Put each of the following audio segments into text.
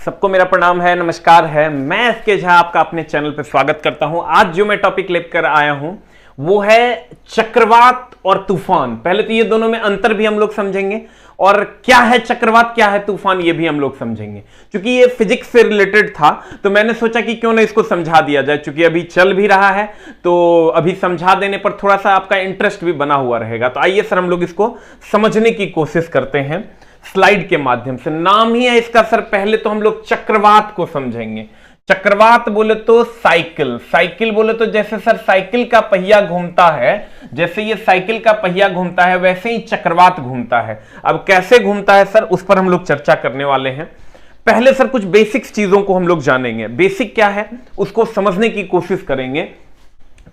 सबको मेरा प्रणाम है, नमस्कार है। मैं एसके झा आपका अपने चैनल पर स्वागत करता हूं। आज जो मैं टॉपिक लेकर आया हूं वो है चक्रवात और तूफान। पहले तो ये दोनों में अंतर भी हम लोग समझेंगे और क्या है चक्रवात, क्या है तूफान, ये भी हम लोग समझेंगे। क्योंकि ये फिजिक्स से रिलेटेड था तो मैंने सोचा कि क्यों ना इसको समझा दिया जाए। क्योंकि अभी चल भी रहा है तो अभी समझा देने पर थोड़ा सा आपका इंटरेस्ट भी बना हुआ रहेगा। तो आइए सर हम लोग इसको समझने की कोशिश करते हैं स्लाइड के माध्यम से। नाम ही है इसका सर। पहले तो हम लोग चक्रवात को समझेंगे। चक्रवात बोले तो साइकिल, साइकिल बोले तो जैसे सर साइकिल का पहिया घूमता है, जैसे ये साइकिल का पहिया घूमता है वैसे ही चक्रवात घूमता है। अब कैसे घूमता है सर, उस पर हम लोग चर्चा करने वाले हैं। पहले सर कुछ बेसिक्स चीजों को हम लोग जानेंगे। बेसिक क्या है उसको समझने की कोशिश करेंगे।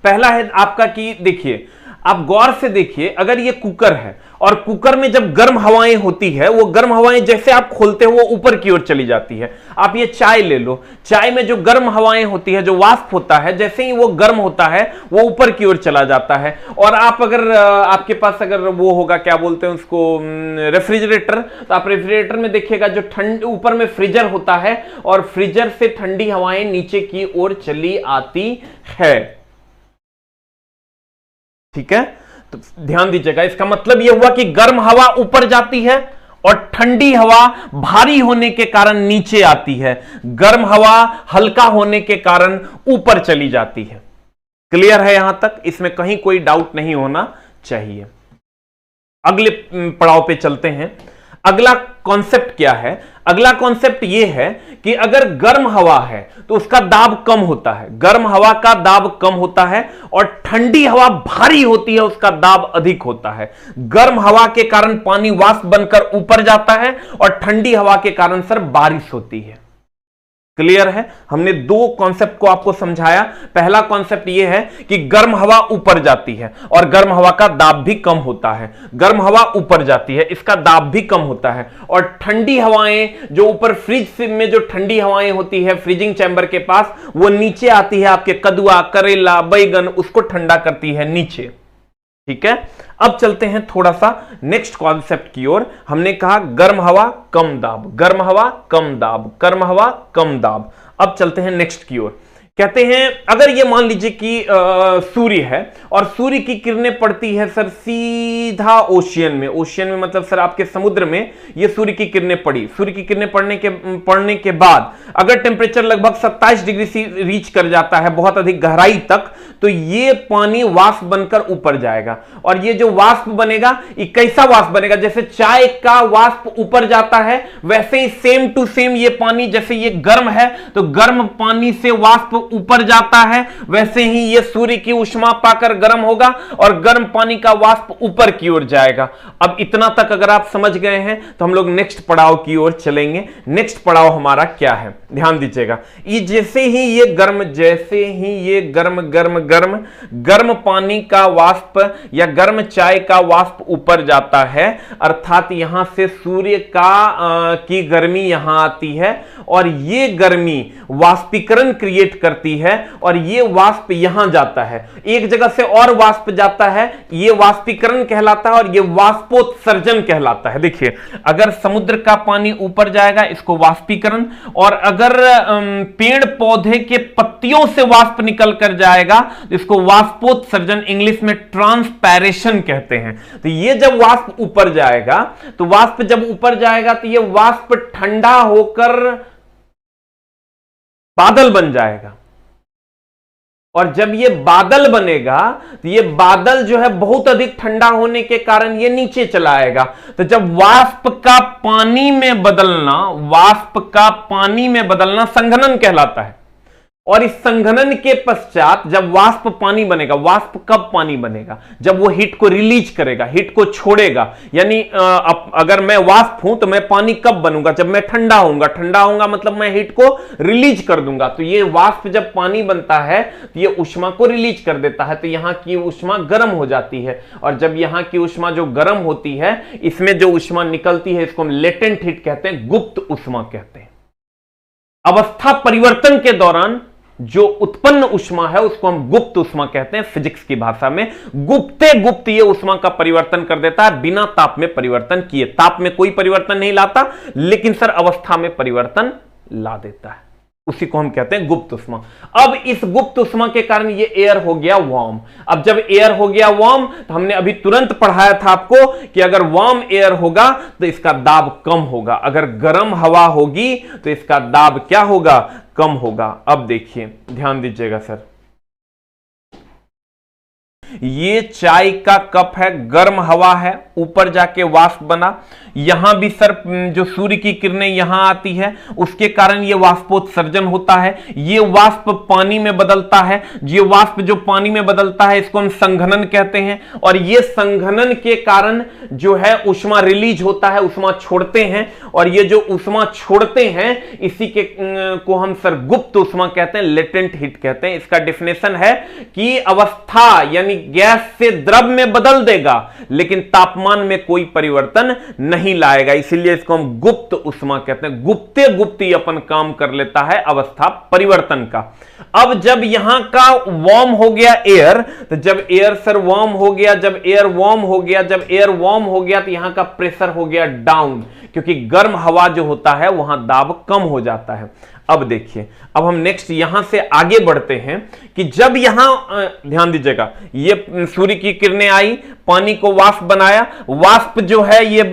पहला है आपका कि देखिए, आप गौर से देखिए, अगर ये कुकर है और कुकर में जब गर्म हवाएं होती है, वो गर्म हवाएं जैसे आप खोलते हो वो ऊपर की ओर चली जाती है। आप ये चाय ले लो, चाय में जो गर्म हवाएं होती है, जो वाष्प होता है, जैसे ही वो गर्म होता है वो ऊपर की ओर चला जाता है। और आप अगर आपके पास अगर वो होगा, क्या बोलते हैं उसको, रेफ्रिजरेटर, तो आप रेफ्रिजरेटर में देखिएगा जो ठंड ऊपर में फ्रीजर होता है और फ्रीजर से ठंडी हवाएं नीचे की ओर चली आती है। ठीक है, तो ध्यान दीजिएगा। इसका मतलब यह हुआ कि गर्म हवा ऊपर जाती है और ठंडी हवा भारी होने के कारण नीचे आती है। गर्म हवा हल्का होने के कारण ऊपर चली जाती है। क्लियर है यहां तक? इसमें कहीं कोई डाउट नहीं होना चाहिए। अगले पड़ाव पे चलते हैं। अगला कॉन्सेप्ट क्या है? अगला कॉन्सेप्ट यह है कि अगर गर्म हवा है तो उसका दाब कम होता है, गर्म हवा का दाब कम होता है, और ठंडी हवा भारी होती है, उसका दाब अधिक होता है। गर्म हवा के कारण पानी वाष्प बनकर ऊपर जाता है और ठंडी हवा के कारण सर बारिश होती है। क्लियर है? हमने दो कॉन्सेप्ट को आपको समझाया। पहला कॉन्सेप्ट यह है कि गर्म हवा ऊपर जाती है और गर्म हवा का दाब भी कम होता है। गर्म हवा ऊपर जाती है, इसका दाब भी कम होता है, और ठंडी हवाएं जो ऊपर फ्रिज में जो ठंडी हवाएं होती है फ्रीजिंग चैम्बर के पास, वो नीचे आती है, आपके कदुआ, करेला, बैगन, उसको ठंडा करती है नीचे। ठीक है, अब चलते हैं थोड़ा सा नेक्स्ट कॉन्सेप्ट की ओर। हमने कहा गर्म हवा कम दाब, गर्म हवा कम दाब, गर्म हवा कम दाब। अब चलते हैं नेक्स्ट की ओर। कहते हैं अगर ये मान लीजिए कि सूर्य है और सूर्य की किरणें पड़ती है सर सीधा ओशियन में। ओशियन में मतलब सर आपके समुद्र में ये सूर्य की किरणें पड़ी। सूर्य की किरणें पड़ने के बाद अगर टेम्परेचर लगभग 27 डिग्री से रीच कर जाता है, बहुत अधिक गहराई तक, तो ये पानी वाष्प बनकर ऊपर जाएगा। और ये जो वाष्प बनेगा, ये कैसा वाष्प बनेगा? जैसे चाय का वाष्प ऊपर जाता है वैसे ही सेम टू सेम ये पानी, जैसे ये गर्म है तो गर्म पानी से वाष्प ऊपर जाता है, वैसे ही ये सूर्य की ऊष्मा पाकर गर्म होगा और गर्म पानी का वाष्प ऊपर की ओर जाएगा। अब इतना तक अगर आप समझ गए हैं तो हम लोग नेक्स्ट पड़ाव की ओर चलेंगे। नेक्स्ट पड़ाव हमारा क्या है, ध्यान दीजिएगा। ये जैसे ही ये गर्म, जैसे ही ये गर्म गर्म गर्म गर्म पानी का वाष्प या गर्म चाय का वाष्प ऊपर जाता है, अर्थात यहां से सूर्य की गर्मी यहां आती है और ये गर्मी वाष्पीकरण क्रिएट करती है और ये वाष्प यहां जाता है। एक जगह से और वाष्प जाता है, ये वाष्पीकरण कहलाता है और ये वाष्पोत्सर्जन कहलाता है। देखिए, अगर समुद्र का पानी ऊपर जाएगा इसको वाष्पीकरण, और अगर पेड़ पौधे के पत्तियों से वाष्प निकल कर जाएगा इसको वाष्पोत्सर्जन, इंग्लिश में ट्रांसपैरेशन कहते हैं। तो ये जब वाष्प ऊपर जाएगा, तो वाष्प जब ऊपर जाएगा तो ये वाष्प ठंडा होकर बादल बन जाएगा, और जब ये बादल बनेगा तो ये बादल जो है बहुत अधिक ठंडा होने के कारण ये नीचे चला आएगा। तो जब वाष्प का पानी में बदलना, वाष्प का पानी में बदलना संघनन कहलाता है। और इस संघनन के पश्चात जब वाष्प पानी बनेगा, वाष्प कब पानी बनेगा? जब वो हीट को रिलीज करेगा, हीट को छोड़ेगा। यानी अगर मैं वाष्प हूं तो मैं पानी कब बनूंगा? जब मैं ठंडा होऊंगा। ठंडा होऊंगा मतलब मैं हीट को रिलीज कर दूंगा। तो ये वाष्प जब पानी बनता है तो ये ऊष्मा को रिलीज कर देता है, तो यहां की ऊष्मा गर्म हो जाती है। और जब यहां की ऊष्मा जो गर्म होती है, इसमें जो ऊष्मा निकलती है इसको हम लेटेंट हीट कहते हैं, गुप्त ऊष्मा कहते हैं। अवस्था परिवर्तन के दौरान जो उत्पन्न ऊष्मा है उसको हम गुप्त ऊष्मा कहते हैं फिजिक्स की भाषा में। गुप्ते गुप्त ये ऊष्मा का परिवर्तन कर देता है बिना ताप में परिवर्तन किए। ताप में कोई परिवर्तन नहीं लाता, लेकिन सर अवस्था में परिवर्तन ला देता है, उसी को हम कहते हैं गुप्त उष्मा। अब इस गुप्त उष्मा के कारण ये एयर हो गया वार्म। अब जब एयर हो गया वार्म, तो हमने अभी तुरंत पढ़ाया था आपको कि अगर वार्म एयर होगा तो इसका दाब कम होगा, अगर गर्म हवा होगी तो इसका दाब क्या होगा, कम होगा। अब देखिए ध्यान दीजिएगा सर, ये चाय का कप है, गर्म हवा है, ऊपर जाके वाष्प बना, यहां भी सर जो सूर्य की किरणें यहां आती है उसके कारण ये वाष्पोत्सर्जन होता है, ये वाष्प पानी में बदलता है, ये वाष्प जो पानी में बदलता है इसको हम संघनन कहते हैं, और ये संघनन के कारण जो है ऊष्मा रिलीज होता है, ऊष्मा छोड़ते हैं, और ये जो ऊष्मा छोड़ते हैं इसी के को हम सर गुप्त ऊष्मा कहते हैं, लेटेंट हीट कहते हैं। इसका डेफिनेशन है कि अवस्था यानी गैस से द्रव में बदल देगा लेकिन तापमान में कोई परिवर्तन नहीं लाएगा, इसीलिए इसको हम गुप्त उष्मा कहते हैं। गुप्ते गुप्ती अपन काम कर लेता है अवस्था परिवर्तन का। अब जब यहां का वार्म हो गया एयर, तो जब एयर सर वार्म हो गया, जब एयर वार्म हो गया, जब एयर वार्म हो गया तो यहां का प्रेशर हो गया डाउन, क्योंकि गर्म हवा जो होता है वहां दाब कम हो जाता है। अब देखिए, अब हम नेक्स्ट यहां से आगे बढ़ते हैं कि जब यहां ध्यान दीजिएगा, ये सूर्य की किरणें आई, पानी को वाष्प बनाया, वाष्प जो है ये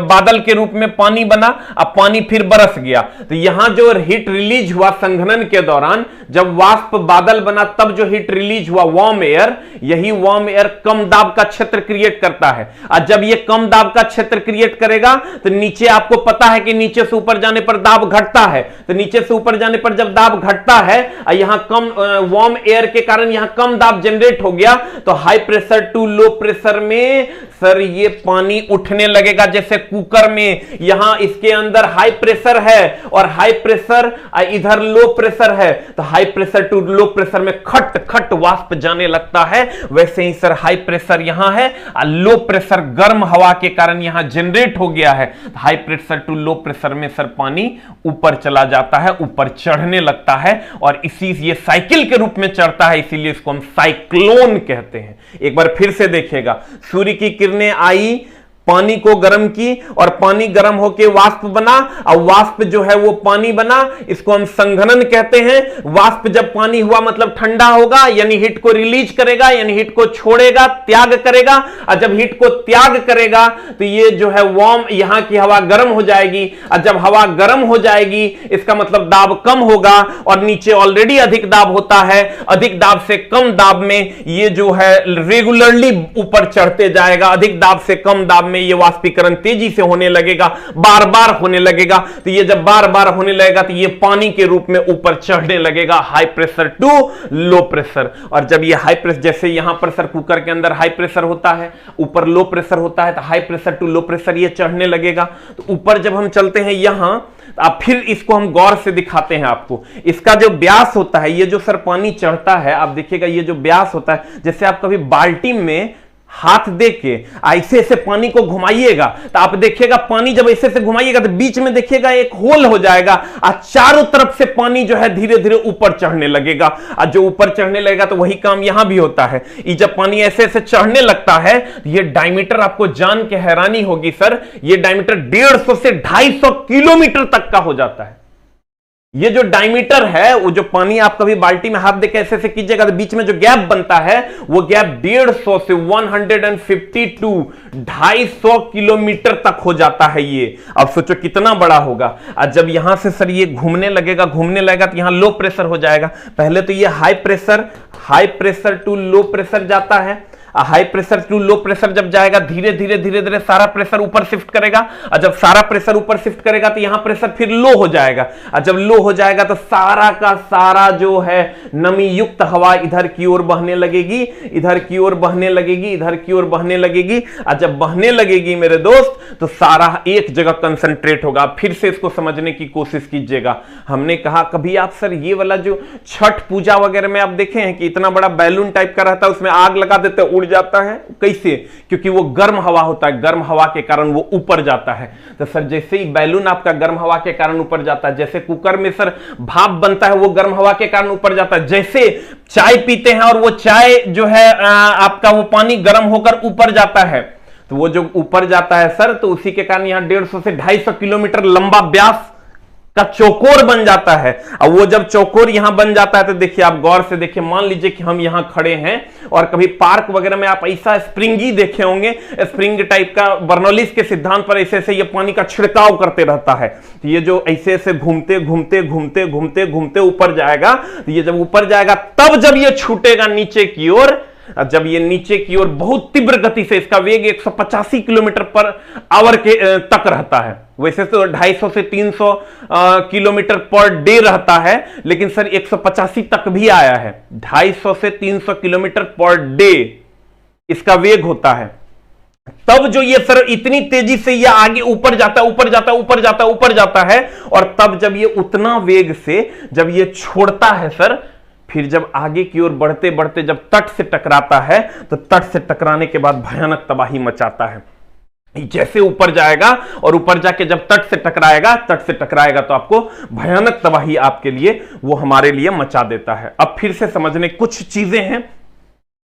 बादल के रूप में पानी बना, अब पानी फिर बरस गया, तो यहां जो हीट रिलीज हुआ संघनन के दौरान, जब वाष्प बादल बना तब जो हीट रिलीज हुआ वार्म एयर, यही वार्म एयर कम दाब का क्षेत्र क्रिएट करता है। और जब ये कम दाब का क्षेत्र क्रिएट करेगा तो नीचे आपको पता है कि नीचे से ऊपर जाने पर दाब घटता है, तो नीचे से ऊपर जाने पर जब दाब घटता है, यहां कम वार्म एयर के कारण यहां कम दाब जनरेट हो गया, तो high pressure to low pressure में सर ये पानी उठने लगेगा, जैसे कुकर में यहां इसके अंदर हाई प्रेशर है और हाई प्रेशर इधर लो प्रेशर है, तो high pressure to low pressure में खट खट वाष्प जाने लगता है। वैसे ही सर हाई प्रेशर यहां है और लो प्रेशर गर्म हवा के कारण यहां जनरेट हो गया है, high pressure to low pressure में सर पानी ऊपर चला जाता है, ऊपर चढ़ने लगता है, और इसी ये साइकिल के रूप में चढ़ता है, इसीलिए इसको हम साइक्लोन कहते हैं। एक बार फिर से देखिएगा, सूर्य की किरणें आई, पानी को गर्म की, और पानी गर्म होकर वाष्प बना, और वाष्प जो है वो पानी बना, इसको हम संघनन कहते हैं। वाष्प जब पानी हुआ मतलब ठंडा होगा, यानी हीट को रिलीज करेगा, यानी हीट को छोड़ेगा, त्याग करेगा, और जब हीट को त्याग करेगा तो ये जो है वार्म, यहां की हवा गर्म हो जाएगी, और जब हवा गर्म हो जाएगी इसका मतलब दाब कम होगा, और नीचे ऑलरेडी अधिक दाब होता है, अधिक दाब से कम दाब में ये जो है रेगुलरली ऊपर चढ़ते जाएगा, अधिक दाब से कम दाब में ये वाष्पीकरण तेजी से होने लगेगा, बार बार होने लगेगा, तो ये जब बार बार होने लगेगा तो ये पानी के रूप में ऊपर चढ़ने लगेगा, high pressure to low pressure. और जब ये हाई प्रेशर, जैसे यहां पर सर कुकर के अंदर हाई प्रेशर होता है, ऊपर लो प्रेशर होता है, तो high pressure to low pressure ये चढ़ने लगेगा। तो ऊपर जब हम चलते हैं यहां, अब फिर इसको हम गौर से दिखाते हैं आपको, इसका जो व्यास होता है, ये जो सर पानी चढ़ता है, आप देखिएगा ये जो व्यास होता है, जैसे आप कभी बाल्टी में हाथ दे के ऐसे ऐसे पानी को घुमाइएगा, तो आप देखिएगा पानी जब ऐसे से घुमाइएगा तो बीच में देखिएगा एक होल हो जाएगा, और चारों तरफ से पानी जो है धीरे धीरे ऊपर चढ़ने लगेगा, और जो ऊपर चढ़ने लगेगा तो वही काम यहां भी होता है। ये जब पानी ऐसे ऐसे चढ़ने लगता है, ये डायमीटर आपको जान के हैरानी होगी सर, ये डायमीटर 150 से 250 किलोमीटर तक का हो जाता है। ये जो डायमीटर है, वो जो पानी आप कभी बाल्टी में हाथ देके ऐसे ऐसे कीजिएगा तो बीच में जो गैप बनता है, वो गैप 150 से 150 टू 250 किलोमीटर तक हो जाता है ये। अब सोचो कितना बड़ा होगा। और जब यहां से सर ये घूमने लगेगा तो यहां लो प्रेशर हो जाएगा। पहले तो ये high pressure to low pressure जाता है, high pressure to low pressure जब जाएगा धीरे धीरे सारा प्रेशर ऊपर शिफ्ट करेगा, और जब सारा प्रेशर ऊपर शिफ्ट करेगा तो यहां प्रेशर फिर लो हो जाएगा, और जब लो हो जाएगा तो सारा का सारा जो है नमी युक्त हवा इधर की ओर बहने लगेगी, इधर की ओर बहने लगेगी, इधर की ओर बहने लगेगी, और जब बहने लगेगी मेरे दोस्त तो सारा एक जगह कंसंट्रेट होगा। फिर से इसको समझने की कोशिश कीजिएगा। हमने कहा कभी आप सर ये वाला जो छठ पूजा वगैरह में आप देखे हैं कि इतना बड़ा बैलून टाइप का रहता है, उसमें आग लगा देते हैं, जाता है, कैसे? क्योंकि वो गर्म हवा होता है, गर्म हवा के कारण वो ऊपर जाता है। तो सर जैसे ही बैलून आपका गर्म हवा के कारण ऊपर जाता है, जैसे कुकर में सर भाप बनता है वो गर्म हवा के कारण ऊपर जाता है, जैसे चाय पीते हैं और वो चाय जो है आपका वो पानी गर्म होकर ऊपर जाता है, तो वो जो ऊपर जाता है सर, तो उसी के कारण यहां 150 से 250 किलोमीटर लंबा व्यास का चौकोर बन जाता है। अब वो जब चौकोर यहां बन जाता है तो देखिए, आप गौर से देखिए, मान लीजिए कि हम यहां खड़े हैं और कभी पार्क वगैरह में आप ऐसा स्प्रिंगी देखे होंगे, स्प्रिंग टाइप का, बर्नौलिस के सिद्धांत पर ऐसे ऐसे ये पानी का छिड़काव करते रहता है। तो ये जो ऐसे ऐसे घूमते घूमते घूमते घूमते घूमते ऊपर जाएगा, तो ये जब ऊपर जाएगा तब जब ये छूटेगा नीचे की ओर, जब ये नीचे की ओर बहुत तीव्र गति से, इसका वेग 185 किलोमीटर पर आवर के तक रहता है। वैसे तो 250 से 300 किलोमीटर पर डे रहता है, लेकिन सर 185 तक भी आया है। 250 से 300 किलोमीटर पर डे इसका वेग होता है। तब जो ये सर इतनी तेजी से ये आगे ऊपर जाता है, ऊपर जाता है, ऊपर जाता है, ऊपर जाता है, और तब जब ये उतना वेग से जब ये छोड़ता है सर, फिर जब आगे की ओर बढ़ते बढ़ते जब तट से टकराता है, तो तट से टकराने के बाद भयानक तबाही मचाता है। जैसे ऊपर जाएगा और ऊपर जाके जब तट से टकराएगा, तट से टकराएगा तो आपको भयानक तबाही आपके लिए, वो हमारे लिए मचा देता है। अब फिर से समझने कुछ चीजें हैं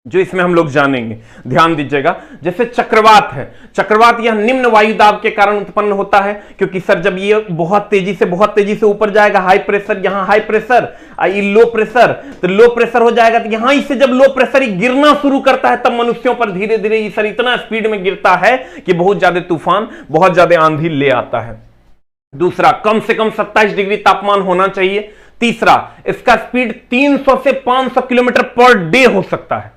जो इसमें हम लोग जानेंगे, ध्यान दीजिएगा। जैसे चक्रवात है, चक्रवात यह निम्न वायु दाब के कारण उत्पन्न होता है, क्योंकि सर जब ये बहुत तेजी से ऊपर जाएगा, हाई प्रेशर, यहां हाई प्रेशर, लो प्रेशर, तो लो प्रेशर हो जाएगा, तो यहां से जब लो प्रेशर गिरना शुरू करता है, तब मनुष्यों पर धीरे धीरे ये सर इतना स्पीड में गिरता है कि बहुत ज्यादा तूफान, बहुत ज्यादा आंधी ले आता है। दूसरा, कम से कम 27 डिग्री तापमान होना चाहिए। तीसरा, इसका स्पीड 300 से 500 किलोमीटर पर डे हो सकता है।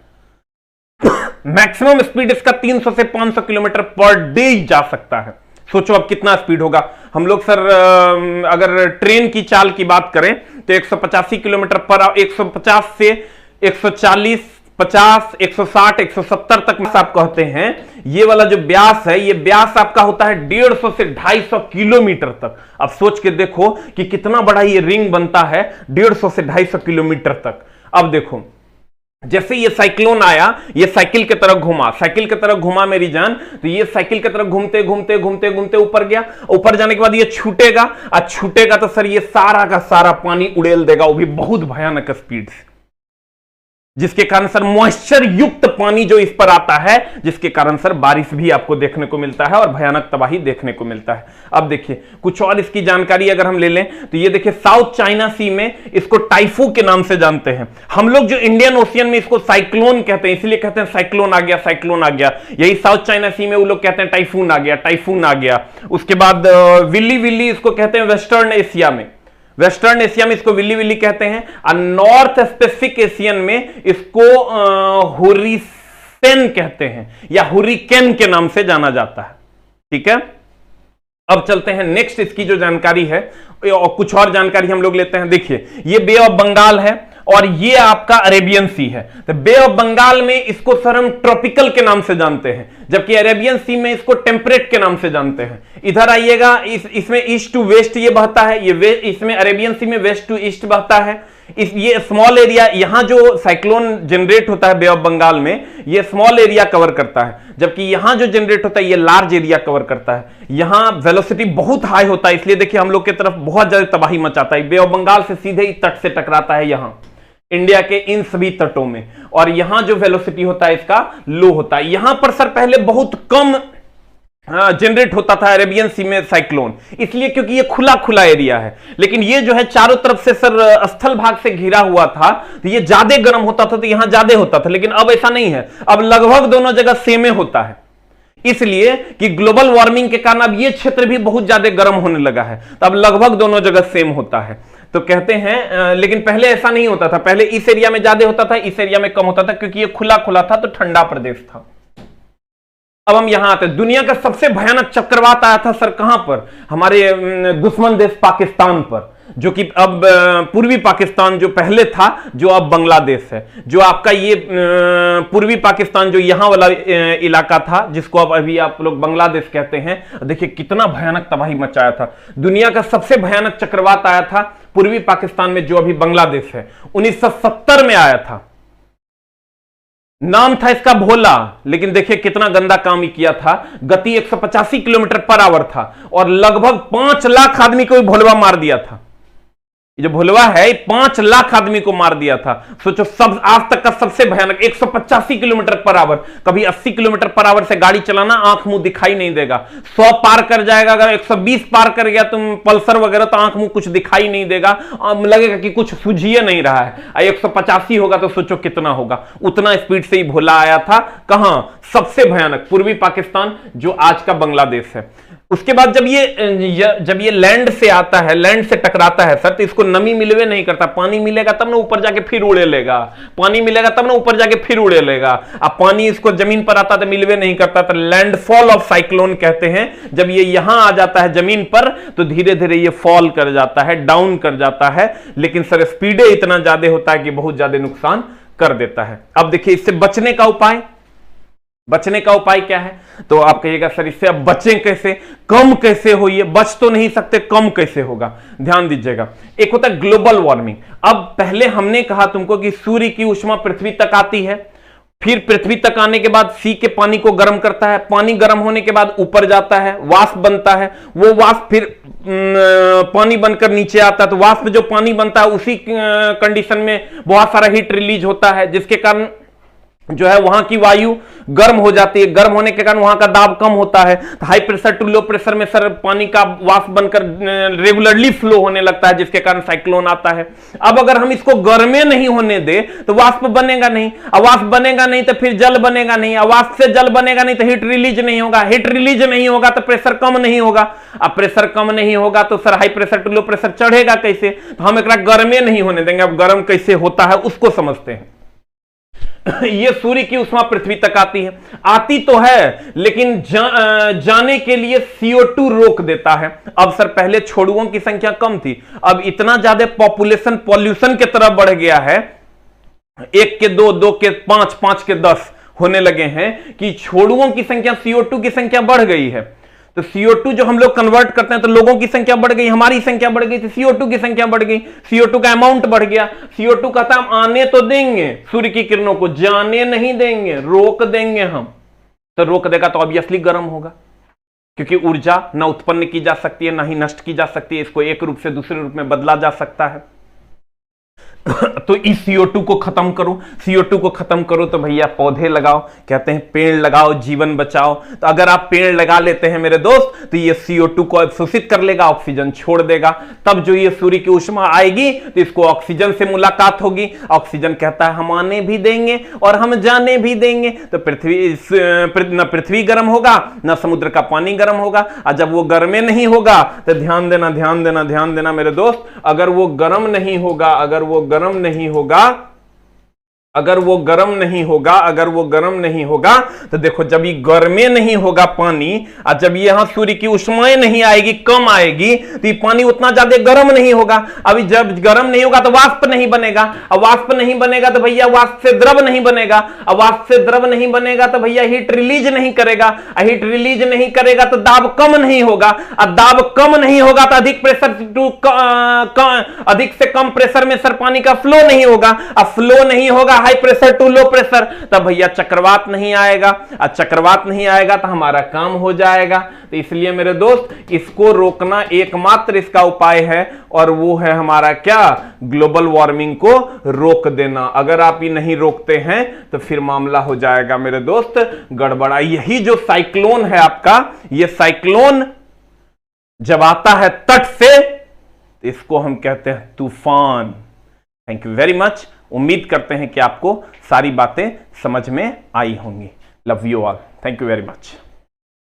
मैक्सिमम स्पीड इसका 300 से 500 किलोमीटर पर डे ही जा सकता है। सोचो अब कितना स्पीड होगा। हम लोग सर अगर ट्रेन की चाल की बात करें तो 185 किलोमीटर पर, 150 से 140, 50, 160, 170 तक आप कहते हैं। ये वाला जो व्यास है, ये व्यास आपका होता है 150 से 250 किलोमीटर तक। अब सोच के देखो कि कितना बड़ा ये रिंग बनता है, 150 से 250 किलोमीटर तक। अब देखो, जैसे ये साइक्लोन आया, ये साइकिल की तरह घुमा, साइकिल की तरह घुमा मेरी जान, तो ये साइकिल की तरह घूमते घूमते घूमते घूमते ऊपर गया। ऊपर जाने के बाद ये छूटेगा, और छूटेगा तो सर ये सारा का सारा पानी उड़ेल देगा, वो भी बहुत भयानक स्पीड से, जिसके कारण सर मॉइस्चर युक्त पानी जो इस पर आता है, जिसके कारण सर बारिश भी आपको देखने को मिलता है और भयानक तबाही देखने को मिलता है। अब देखिए कुछ और इसकी जानकारी अगर हम ले लें तो ये देखिए, साउथ चाइना सी में इसको टाइफू के नाम से जानते हैं हम लोग। जो इंडियन ओशियन में इसको साइक्लोन कहते हैं, इसलिए कहते हैं साइक्लोन आ गया, साइक्लोन आ गया। यही साउथ चाइना सी में वो लोग कहते हैं टाइफून आ गया, टाइफून आ गया। उसके बाद विल्ली विल्ली इसको कहते हैं वेस्टर्न एशिया में, वेस्टर्न एशिया में इसको विल्ली विल्ली कहते हैं, और नॉर्थ स्पेसिफिक एशियन में इसको हुरिसेन कहते हैं, या हुरिकेन के नाम से जाना जाता है। ठीक है, अब चलते हैं नेक्स्ट, इसकी जो जानकारी है और कुछ और जानकारी हम लोग लेते हैं। देखिए, ये बे ऑफ बंगाल है और ये आपका अरेबियन सी है। तो बे ऑफ बंगाल में इसको सर हम ट्रॉपिकल के नाम से जानते हैं, जबकि अरेबियन सी में इसको टेम्परेट के नाम से जानते हैं। इधर आइएगा, इसमें ईस्ट टू वेस्ट ये बहता है, ये इसमें अरेबियन सी में वेस्ट टू ईस्ट बहता है। ये स्मॉल एरिया, यहां जो साइक्लोन जनरेट होता है बे ऑफ बंगाल में, ये स्मॉल एरिया कवर करता है, जबकि यहां जो जनरेट होता है ये लार्ज एरिया कवर करता है। यहां वेलोसिटी बहुत हाई होता है, इसलिए देखिए हम लोग की तरफ बहुत ज्यादा तबाही मचाता है। बे ऑफ बंगाल से सीधे ही तट से टकराता है यहां इंडिया के इन सभी तटों में, और यहां जो वेलोसिटी होता है इसका लो होता है। यहां पर सर पहले बहुत कम जनरेट होता था अरेबियन सी में साइक्लोन, इसलिए क्योंकि ये खुला खुला एरिया है। लेकिन ये जो है चारों तरफ से सर स्थल भाग से घिरा हुआ था, तो ये ज्यादा गर्म होता था, तो यहां ज्यादा होता था। लेकिन अब ऐसा नहीं है, अब लगभग दोनों जगह सेम होता है, इसलिए कि ग्लोबल वार्मिंग के कारण अब ये क्षेत्र भी बहुत ज्यादा गर्म होने लगा है, तो अब लगभग दोनों जगह सेम होता है। तो कहते हैं, लेकिन पहले ऐसा नहीं होता था, पहले इस एरिया में ज्यादा होता था, इस एरिया में कम होता था, क्योंकि ये खुला खुला था तो ठंडा प्रदेश था। अब हम यहां आते हैं, दुनिया का सबसे भयानक चक्रवात आया था सर कहां पर, हमारे दुश्मन देश पाकिस्तान पर, जो कि अब पूर्वी पाकिस्तान जो पहले था, जो अब बांग्लादेश है। जो आपका ये पूर्वी पाकिस्तान जो यहां वाला इलाका था, जिसको अब अभी आप लोग बांग्लादेश कहते हैं, देखिए कितना भयानक तबाही मचाया था। दुनिया का सबसे भयानक चक्रवात आया था पूर्वी पाकिस्तान में, जो अभी बांग्लादेश है, 1970 में आया था। नाम था इसका भोला, लेकिन देखिए कितना गंदा काम ही किया था। गति 185 किलोमीटर पर आवर था और लगभग 5 लाख आदमी को भोलवा मार दिया था। ये जो भुलवा है 5 लाख आदमी को मार दिया था। सोचो, सब आज तक का सबसे भयानक 185 किलोमीटर पर आवर। कभी 80 किलोमीटर पर आवर से गाड़ी चलाना, आंख मुंह दिखाई नहीं देगा। 100 पार कर जाएगा, अगर 120 पार कर गया तुम पल्सर वगैरह, तो आंख मुंह कुछ दिखाई नहीं देगा, लगेगा कि कुछ सूझिए नहीं रहा है। 185 होगा तो सोचो कितना होगा। उतना स्पीड से ही भोला आया था। कहां? सबसे भयानक पूर्वी पाकिस्तान, जो आज का बांग्लादेश है। उसके बाद जब ये लैंड से आता है, लैंड से टकराता है सर, तो इसको नमी मिलवे नहीं करता। पानी मिलेगा तब ना ऊपर जाके फिर उड़े लेगा, पानी मिलेगा तब ना ऊपर जाके फिर उड़े लेगा। अब पानी इसको जमीन पर आता तो मिलवे नहीं करता, तो लैंडफॉल ऑफ साइक्लोन कहते हैं। जब ये यहां आ जाता है जमीन पर, तो धीरे धीरे ये फॉल कर जाता है, डाउन कर जाता है, लेकिन सर स्पीडे इतना ज्यादा होता है कि बहुत ज्यादा नुकसान कर देता है। अब देखिए, इससे बचने का उपाय, बचने का उपाय क्या है? तो आप कहिएगा सर इससे अब बचें कैसे, कम कैसे हो? ये बच तो नहीं सकते, कम कैसे होगा? ध्यान दीजिएगा, एक होता है ग्लोबल वार्मिंग। अब पहले हमने कहा तुमको कि सूर्य की ऊष्मा पृथ्वी तक आती है, फिर पृथ्वी तक आने के बाद सी के पानी को गर्म करता है, पानी गर्म होने के बाद ऊपर जाता है, वाष्प बनता है, वो वाष्प फिर पानी बनकर नीचे आता है। तो वाष्प जो पानी बनता है, उसी कंडीशन में बहुत सारा हीट रिलीज होता है, जिसके कारण जो है वहां की वायु गर्म हो जाती है। गर्म होने के कारण वहां का दाब कम होता है। तो high pressure to low pressure में सर पानी का वाष्प बनकर रेगुलरली फ्लो होने लगता है, जिसके कारण साइक्लोन आता है। अब अगर हम इसको गर्मे नहीं होने दे तो वाष्प बनेगा नहीं, अब वाष्प बनेगा नहीं तो फिर जल बनेगा नहीं, अब वाष्प से जल बनेगा नहीं तो हीट रिलीज नहीं होगा, हीट रिलीज नहीं होगा तो प्रेशर कम नहीं होगा। अब प्रेशर कम नहीं होगा तो sir high pressure to low pressure चढ़ेगा कैसे? तो हम एक गर्मे नहीं होने देंगे। अब गर्म कैसे होता है उसको समझते हैं। ये सूर्य की ऊष्मा पृथ्वी तक आती है, आती तो है, लेकिन जाने के लिए CO2 रोक देता है। अब सर पहले छोड़ुओं की संख्या कम थी, अब इतना ज्यादा पॉपुलेशन पॉल्यूशन की तरफ बढ़ गया है, 1 के 2, 2 के 5, 5 के 10 होने लगे हैं कि छोड़ुओं की संख्या, CO2 की संख्या बढ़ गई है। तो CO2 जो हम लोग कन्वर्ट करते हैं, तो लोगों की संख्या बढ़ गई, हमारी संख्या बढ़ गई, तो CO2 की संख्या बढ़ गई, CO2 का अमाउंट बढ़ गया। CO2 कहता है हम आने तो देंगे सूर्य की किरणों को, जाने नहीं देंगे, रोक देंगे हम। तो रोक देगा तो ऑब्वियसली गर्म होगा, क्योंकि ऊर्जा ना उत्पन्न की जा सकती है, ना ही नष्ट की जा सकती है। इसको एक रूप से दूसरे रूप में बदला जा सकता है। तो इस CO2 को खत्म करो, CO2 को खत्म करो तो भैया पौधे लगाओ। कहते हैं पेड़ लगाओ जीवन बचाओ। तो अगर आप पेड़ लगा लेते हैं मेरे दोस्त, तो ये CO2 को अवशोषित कर लेगा, ऑक्सीजन छोड़ देगा। तब जो ये सूर्य की ऊष्मा आएगी तो इसको ऑक्सीजन से मुलाकात होगी। ऑक्सीजन कहता है हम आने भी देंगे और हम जाने भी देंगे। तो न पृथ्वी गर्म होगा, न समुद्र का पानी गर्म होगा। और जब वो गर्मे नहीं होगा तो ध्यान देना, ध्यान देना, ध्यान देना मेरे दोस्त, अगर वो गर्म नहीं होगा, अगर वो गर्म नहीं होगा, अगर वो गर्म नहीं होगा, अगर वो गर्म नहीं होगा, तो देखो जब ये गर्मे नहीं होगा पानी, और जब यहां सूर्य की ऊष्माएं नहीं आएगी, कम आएगी, तो ये पानी उतना ज्यादा गर्म नहीं होगा। अभी जब गर्म नहीं होगा तो वाष्प नहीं बनेगा, अब वाष्प नहीं बनेगा तो भैया वाष्प से द्रव नहीं बनेगा, अब वाष्प से द्रव नहीं बनेगा तो भैया हीट रिलीज नहीं करेगा, हीट रिलीज नहीं करेगा तो दाब कम नहीं होगा, और दाब कम नहीं होगा तो अधिक प्रेशर टू अधिक से कम प्रेशर में सर पानी का फ्लो नहीं होगा, अब फ्लो नहीं होगा high pressure to low pressure, तब भैया चक्रवात नहीं आएगा, और चक्रवात नहीं आएगा तो हमारा काम हो जाएगा। तो इसलिए मेरे दोस्त इसको रोकना एकमात्र इसका उपाय है, और वो है हमारा क्या? ग्लोबल वार्मिंग को रोक देना। अगर आप ये नहीं रोकते हैं तो फिर मामला हो जाएगा मेरे दोस्त गड़बड़ा। यही जो साइक्लोन है आपका, ये साइक्लोन जब आता है तट से, इसको हम कहते हैं तूफान। Thank you very much. उम्मीद करते हैं कि आपको सारी बातें समझ में आई होंगी। Love you all. Thank you very much.